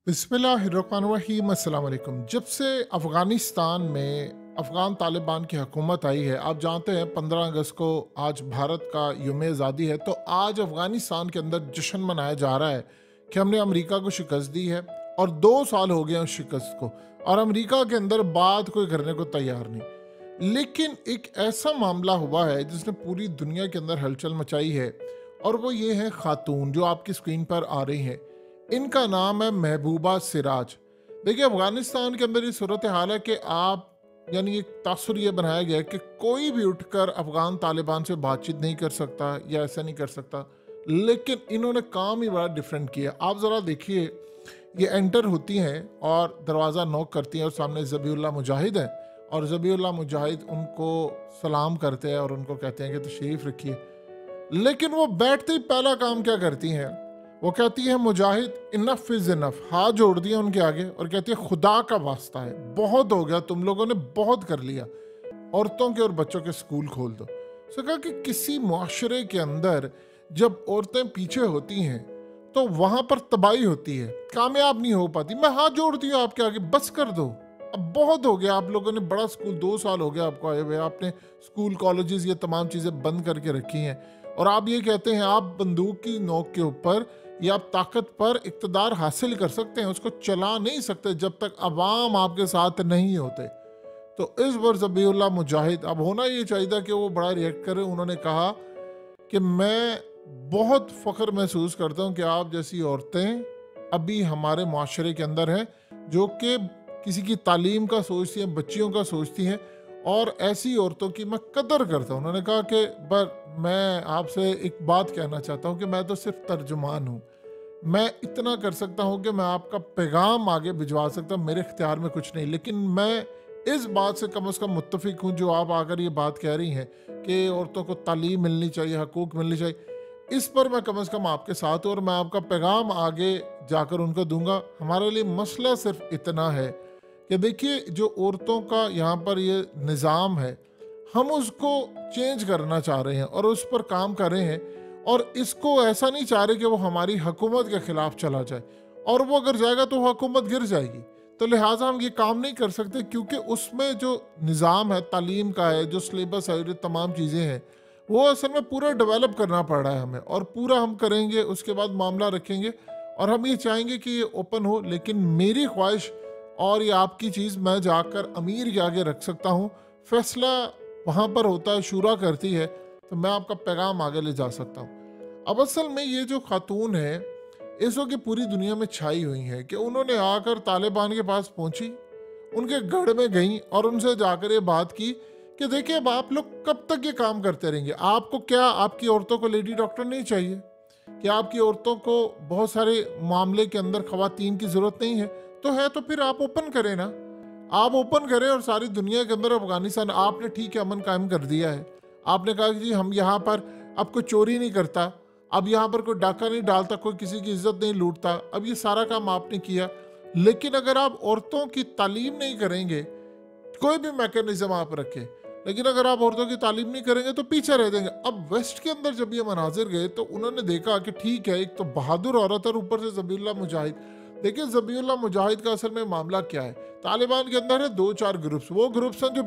बिस्मिल्लाहिर्रहमानिर्रहीम अस्सलाम वालेकुम। जब से अफ़गानिस्तान में अफ़गान तालिबान की हुकूमत आई है, आप जानते हैं 15 अगस्त को आज भारत का यौम आज़ादी है, तो आज अफ़गानिस्तान के अंदर जश्न मनाया जा रहा है कि हमने अमेरिका को शिकस्त दी है और 2 साल हो गए हैं उस शिकस्त को, और अमेरिका के अंदर बात कोई करने को तैयार नहीं। लेकिन एक ऐसा मामला हुआ है जिसने पूरी दुनिया के अंदर हलचल मचाई है, और वो ये है खातून जो आपकी स्क्रीन पर आ रही हैं। इनका नाम है महबूबा सिराज। देखिए, अफगानिस्तान के अंदर ये सूरत हाल है कि आप यानी एक तासुर ये बनाया गया है कि कोई भी उठकर अफगान तालिबान से बातचीत नहीं कर सकता या ऐसा नहीं कर सकता, लेकिन इन्होंने काम ही बड़ा डिफरेंट किया। आप ज़रा देखिए, ये एंटर होती हैं और दरवाज़ा नॉक करती हैं और सामने ज़बीउल्लाह मुजाहिद है, और ज़बीउल्लाह मुजाहिद उनको सलाम करते हैं और उनको कहते हैं कि तशरीफ़ रखिए। लेकिन वो बैठते ही पहला काम क्या करती हैं, वो कहती है मुजाहिद इनफ इज इनफ, हाथ जोड़ दिया उनके आगे और कहती है खुदा का वास्ता है, बहुत हो गया, तुम लोगों ने बहुत कर लिया, औरतों के और बच्चों के स्कूल खोल दो। सो कहा कि किसी मुआशरे के अंदर जब औरतें पीछे होती हैं तो वहां पर तबाही होती है, कामयाब नहीं हो पाती। मैं हाथ जोड़ दिया आपके आगे, बस कर दो, अब बहुत हो गया, आप लोगों ने बड़ा स्कूल, 2 साल हो गया आपको आए हुए, आपने स्कूल कॉलेजेस ये तमाम चीज़ें बंद करके रखी हैं, और आप ये कहते हैं आप बंदूक की नोक के ऊपर या आप ताकत पर इक़्तिदार हासिल कर सकते हैं, उसको चला नहीं सकते जब तक अवाम आपके साथ नहीं होते। तो इस बार ज़बीउल्लाह मुजाहिद, अब होना ये चाहिए था कि वो बड़ा रिएक्ट करे। उन्होंने कहा कि मैं बहुत फ़ख्र महसूस करता हूँ कि आप जैसी औरतें अभी हमारे माशरे के अंदर हैं, जो कि किसी की तालीम का सोचती हैं, बच्चियों का सोचती हैं, और ऐसी औरतों की मैं कदर करता हूँ। उन्होंने कहा कि पर मैं आपसे एक बात कहना चाहता हूँ कि मैं तो सिर्फ तर्जुमान हूँ, मैं इतना कर सकता हूँ कि मैं आपका पैगाम आगे भिजवा सकता हूँ, मेरे इख्तियार में कुछ नहीं, लेकिन मैं इस बात से कम मुत्तफिक हूँ जो आप आकर ये बात कह रही हैं कि औरतों को तालीम मिलनी चाहिए, हकूक़ मिलनी चाहिए, इस पर मैं कम से कम आपके साथ हूँ और मैं आपका पैगाम आगे जाकर उनको दूंगा। हमारे लिए मसला सिर्फ इतना है कि देखिए, जो औरतों का यहाँ पर ये निज़ाम है, हम उसको चेंज करना चाह रहे हैं और उस पर काम कर रहे हैं, और इसको ऐसा नहीं चाह रहे कि वो हमारी हुकूमत के ख़िलाफ़ चला जाए, और वो अगर जाएगा तो हुकूमत गिर जाएगी। तो लिहाजा हम ये काम नहीं कर सकते, क्योंकि उसमें जो निज़ाम है तालीम का है, जो सिलेबस है, जो तमाम चीज़ें हैं, वो असल में पूरा डेवलप करना पड़ रहा है हमें, और पूरा हम करेंगे, उसके बाद मामला रखेंगे, और हम ये चाहेंगे कि ये ओपन हो। लेकिन मेरी ख्वाहिश और ये आपकी चीज़ मैं जाकर अमीर के आगे रख सकता हूँ, फैसला वहाँ पर होता है, शूरा करती है, तो मैं आपका पैगाम आगे ले जा सकता हूँ। अब असल में ये जो खातून है, इस वक्त पूरी दुनिया में छाई हुई है कि उन्होंने आकर तालिबान के पास पहुंची, उनके गढ़ में गई और उनसे जाकर ये बात की कि देखिए, अब आप लोग कब तक ये काम करते रहेंगे, आपको क्या, आपकी औरतों को लेडी डॉक्टर नहीं चाहिए, कि आपकी औरतों को बहुत सारे मामले के अंदर खवातीन की ज़रूरत नहीं है, तो है तो फिर आप ओपन करें ना, आप ओपन करें, और सारी दुनिया के अंदर अफगानिस्तान आपने ठीक है अमन कायम कर दिया है। आपने कहा कि जी हम यहाँ पर अब कोई चोरी नहीं करता, अब यहाँ पर कोई डाका नहीं डालता, कोई किसी की इज्जत नहीं लूटता, अब ये सारा काम आपने किया। लेकिन अगर आप औरतों की तालीम नहीं करेंगे, कोई भी मैकेनिज्म आप रखें, लेकिन अगर आप औरतों की तालीम नहीं करेंगे तो पीछे रह जाएंगे। अब वेस्ट के अंदर जब ये मनाजिर गए तो उन्होंने देखा कि ठीक है, एक तो बहादुर औरत और ऊपर से ज़बीउल्लाह मुजाहिद। देखिए, ज़बीउल्लाह मुजाहिद का असल में मामला क्या है, तालिबान के अंदर है 2-4 ग्रुप्स, वो ग्रुप्स हैं जो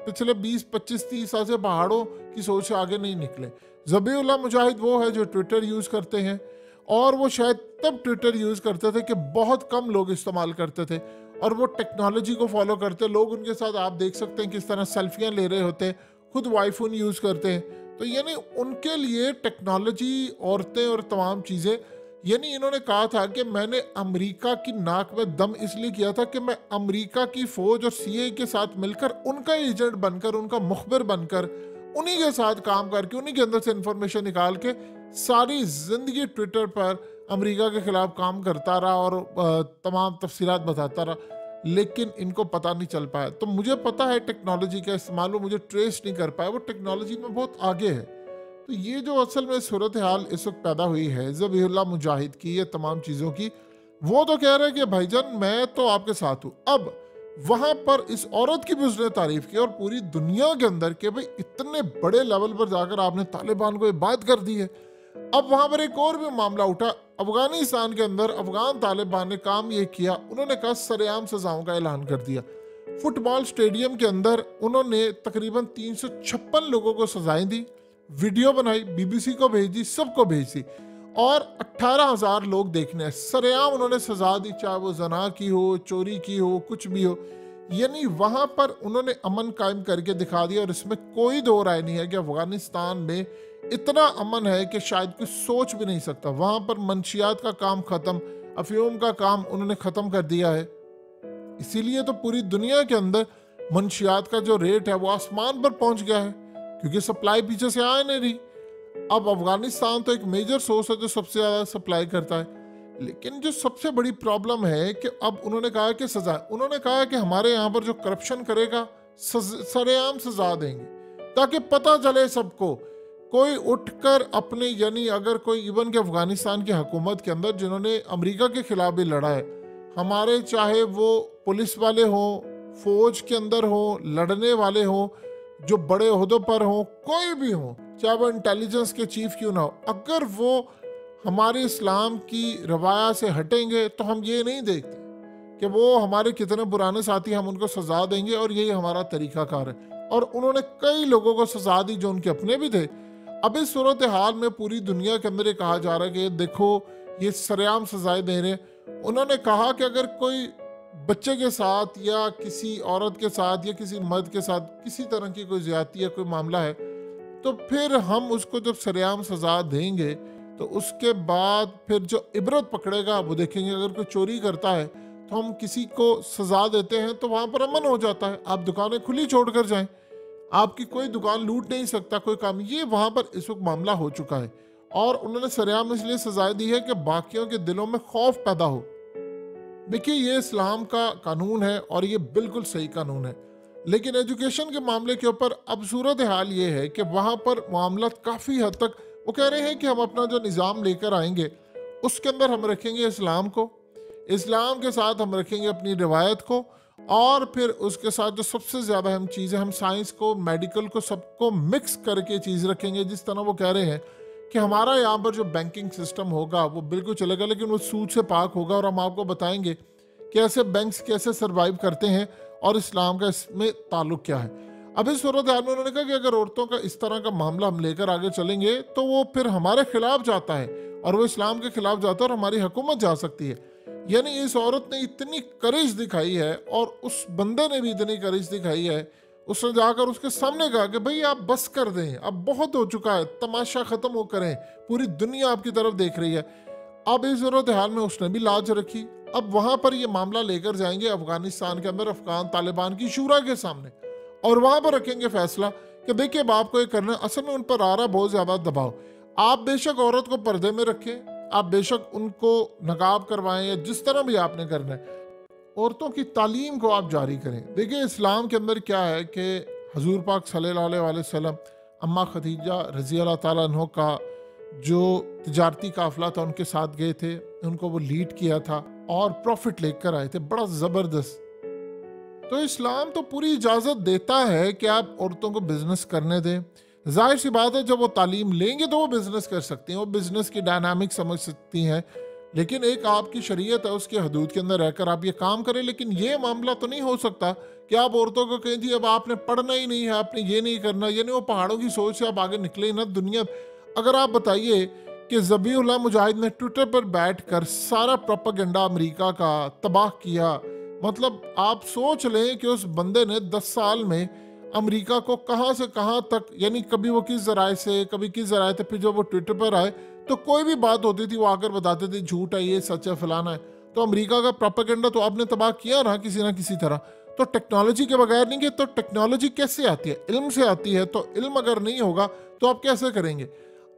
पिछले 20-25-30 साल से पहाड़ों की सोच से आगे नहीं निकले। ज़बीउल्लाह मुजाहिद वो है जो ट्विटर यूज़ करते हैं, और वो शायद तब ट्विटर यूज़ करते थे कि बहुत कम लोग इस्तेमाल करते थे, और वो टेक्नोलॉजी को फॉलो करते लोग, उनके साथ आप देख सकते हैं किस तरह सेल्फियाँ ले रहे होते हैं, खुद वाईफोन यूज़ करते हैं। तो यानी उनके लिए टेक्नोलॉजी, औरतें और तमाम चीज़ें, यानी इन्होंने कहा था कि मैंने अमेरिका की नाक में दम इसलिए किया था कि मैं अमेरिका की फ़ौज और सीआईए के साथ मिलकर, उनका एजेंट बनकर, उनका मुखबिर बनकर, उन्हीं के साथ काम करके, उन्हीं के अंदर से इंफॉर्मेशन निकाल के सारी ज़िंदगी ट्विटर पर अमेरिका के ख़िलाफ़ काम करता रहा और तमाम तफसीलात बताता रहा। लेकिन इनको पता नहीं चल पाया। तो मुझे पता है टेक्नोलॉजी का इस्तेमाल, वो मुझे ट्रेस नहीं कर पाया, वो टेक्नोलॉजी में बहुत आगे है। तो ये जो असल में सूरत हाल इस वक्त पैदा हुई है ज़बीउल्लाह मुजाहिद की, ये तमाम चीज़ों की, वो तो कह रहे हैं कि भाईजान मैं तो आपके साथ हूँ। अब वहाँ पर इस औरत की भी उसने तारीफ़ की, और पूरी दुनिया के अंदर कि भाई इतने बड़े लेवल पर जाकर आपने तालिबान को ये बात कर दी है। अब वहां पर एक और भी मामला उठा अफगानिस्तान के अंदर। अफगान तालिबान ने काम ये किया, उन्होंने कहा सरेआम सजाओं का ऐलान कर दिया। फुटबॉल स्टेडियम के अंदर उन्होंने तकरीबन 356 लोगों को सजाएं दी, वीडियो बनाई, बीबीसी को भेज दी, सबको भेज दी, और 18,000 लोग देखने आए। सरेआम उन्होंने सजा दी, चाहे वो जना की हो, चोरी की हो, कुछ भी हो। यानी वहां पर उन्होंने अमन कायम करके दिखा दिया। और इसमें कोई दो राय नहीं है कि अफगानिस्तान में इतना अमन है कि शायद कोई सोच भी नहीं सकता। वहां पर मंशियात का काम खत्म, अफीम का काम उन्होंने खत्म कर दिया है। इसीलिए तो पूरी दुनिया के अंदर मंशियात का जो रेट है वो आसमान पर पहुंच गया है, क्योंकि सप्लाई पीछे से आ नहीं रही। अब अफगानिस्तान तो एक मेजर सोर्स है जो सबसे ज्यादा सप्लाई करता है, लेकिन जो सबसे बड़ी प्रॉब्लम है कि अब उन्होंने कहा कि सजा, उन्होंने कहा कि हमारे यहाँ पर जो करप्शन करेगा सरेआम सजा देंगे, ताकि पता चले सबको। कोई उठकर अपने, यानी अगर कोई इवन के अफगानिस्तान की हुकूमत के अंदर जिन्होंने अमेरिका के खिलाफ भी लड़ा है, हमारे चाहे वो पुलिस वाले हों, फौज के अंदर हों, लड़ने वाले हों, जो बड़े ओहदों पर हों, कोई भी हो, चाहे वो इंटेलिजेंस के चीफ क्यों ना हो, अगर वो हमारे इस्लाम की रवाया से हटेंगे तो हम ये नहीं देखते कि वो हमारे कितने पुराने साथी, हम उनको सजा देंगे और यही हमारा तरीकाकार है। और उन्होंने कई लोगों को सजा दी जो उनके अपने भी थे। अब इस सूरत हाल में पूरी दुनिया के अंदर ये कहा जा रहा है कि देखो ये सरेआम सजाएं दे रहे हैं। उन्होंने कहा कि अगर कोई बच्चे के साथ या किसी औरत के साथ या किसी मर्द के साथ किसी तरह की कोई ज्यादती या कोई मामला है, तो फिर हम उसको जब सरेआम सजा देंगे तो उसके बाद फिर जो इबरत पकड़ेगा वो देखेंगे। अगर कोई चोरी करता है तो हम किसी को सजा देते हैं तो वहां पर अमन हो जाता है। आप दुकानें खुली छोड़कर जाएं, आपकी कोई दुकान लूट नहीं सकता कोई काम। ये वहां पर इस वक्त मामला हो चुका है। और उन्होंने सरेआम इसलिए सजा दी है कि बाकियों के दिलों में खौफ पैदा हो। देखिए ये इस्लाम का कानून है और ये बिल्कुल सही कानून है, लेकिन एजुकेशन के मामले के ऊपर अब सूरत हाल ये है कि वहाँ पर मामला काफ़ी हद तक, वो कह रहे हैं कि हम अपना जो निज़ाम लेकर आएंगे उसके अंदर हम रखेंगे इस्लाम को, इस्लाम के साथ हम रखेंगे अपनी रिवायत को, और फिर उसके साथ जो सबसे ज़्यादा अहम चीज़ है, हम साइंस को, मेडिकल को, सबको मिक्स करके चीज़ रखेंगे। जिस तरह वो कह रहे हैं कि हमारा यहाँ पर जो बैंकिंग सिस्टम होगा वो बिल्कुल चलेगा, लेकिन वो सूद से पाक होगा, और हम आपको बताएंगे कि ऐसे बैंक्स कैसे सरवाइव करते हैं और इस्लाम का इसमें ताल्लुक क्या है। अब इस सूरत हाल में उन्होंने कहा कि अगर औरतों का इस तरह का मामला हम लेकर आगे चलेंगे तो वो फिर हमारे खिलाफ जाता है और वो इस्लाम के खिलाफ जाता है और हमारी हुकूमत जा सकती है। यानी इस औरत ने इतनी करेज दिखाई है और उस बंदे ने भी इतनी करेज दिखाई है, उसने जाकर उसके सामने कहा कि भाई आप बस कर दें, अब बहुत हो चुका है, तमाशा खत्म हो करें, पूरी दुनिया आपकी तरफ देख रही है। अब इस सूरत हाल में उसने भी लाज रखी। अब वहां पर ये मामला लेकर जाएंगे अफगानिस्तान के अंदर अफगान तालिबान की शूरा के सामने, और वहां पर रखेंगे फैसला कि देखिए बाप को ये करना। असल में उन पर आ रहा बहुत ज्यादा दबाव। आप बेशक औरत को पर्दे में रखें, आप बेशक उनको नकाब करवाएं या जिस तरह भी आपने करना है, औरतों की तालीम को आप जारी करें। देखिए इस्लाम के अंदर क्या है कि हजूर पाक सल्लल्लाहु अलैहि वसल्लम अम्मा खदीजा रजी अल्लाह ताला अन्हा का जो तिजारती काफिला था उनके साथ गए थे, उनको वो लीड किया था और प्रॉफिट लेकर आए थे, बड़ा जबरदस्त। तो इस्लाम तो पूरी इजाजत देता है कि आप औरतों को बिजनेस करने दें। जाहिर सी बात है जब वो तालीम लेंगे तो वो बिजनेस कर सकती हैं, वो बिजनेस की डायनामिक समझ सकती हैं, लेकिन एक आपकी शरीयत है, उसके हदूद के अंदर रहकर आप ये काम करें। लेकिन ये मामला तो नहीं हो सकता कि आप औरतों को कहें जी अब आपने पढ़ना ही नहीं है, आपने ये नहीं करना, यानी वो पहाड़ों की सोच से आप आगे निकले ही ना दुनिया। अगर आप बताइए कि ज़बीहुल्लाह मुजाहिद ने ट्विटर पर बैठकर सारा प्रोपेगेंडा अमेरिका का तबाह किया, मतलब आप सोच लें कि उस बंदे ने 10 साल में अमेरिका को कहां से कहां तक, यानी कभी वो किस जराए से कभी किस जराए थे, फिर जब वो ट्विटर पर आए तो कोई भी बात होती थी वो आकर बताते थे झूठ है, ये सच है, फलाना है। तो अमेरिका का प्रोपेगेंडा तो आपने तबाह किया ना किसी तरह। तो टेक्नोलॉजी के बगैर नहीं, कि तो टेक्नोलॉजी कैसे आती है? इल्म से आती है। तो इल्म अगर नहीं होगा तो आप कैसे करेंगे?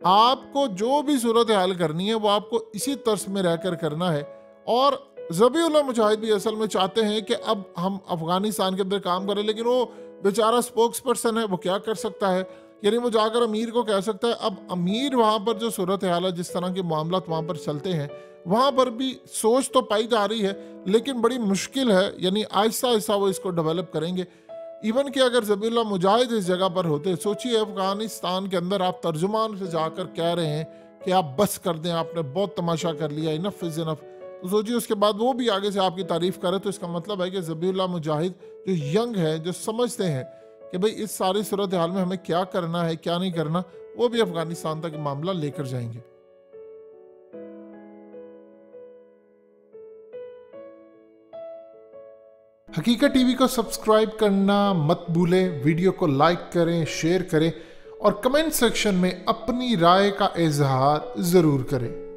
आपको जो भी सूरत हाल करनी है वो आपको इसी तर्ज में रहकर करना है। और ज़बीहुल्लाह मुजाहिद भी असल में चाहते हैं कि अब हम अफगानिस्तान के अंदर काम करें, लेकिन वो बेचारा स्पोक्स पर्सन है, वो क्या कर सकता है? यानी वो जाकर अमीर को कह सकता है। अब अमीर वहाँ पर जो सूरत हाल है, जिस तरह के मामला वहाँ पर चलते हैं, वहाँ पर भी सोच तो पाई जा रही है, लेकिन बड़ी मुश्किल है। यानी आहिस्ता आहिस्ता वो इसको डेवलप करेंगे। इवन कि अगर ज़बीहुल्लाह मुजाहिद इस जगह पर होते, सोचिए अफगानिस्तान के अंदर आप तर्जुमान से जाकर कह रहे हैं कि आप बस कर दें, आपने बहुत तमाशा कर लिया, इनफ इज़ इनफ। तो सोचिए उसके बाद वो भी आगे से आपकी तारीफ करे, तो इसका मतलब है कि ज़बीहुल्लाह मुजाहिद जो यंग है, जो समझते हैं कि भाई इस सारी सूरत हाल में हमें क्या करना है क्या नहीं करना, वो भी अफगानिस्तान तक मामला लेकर जाएंगे। हकीकत टीवी को सब्सक्राइब करना मत भूलें, वीडियो को लाइक करें, शेयर करें और कमेंट सेक्शन में अपनी राय का इजहार ज़रूर करें।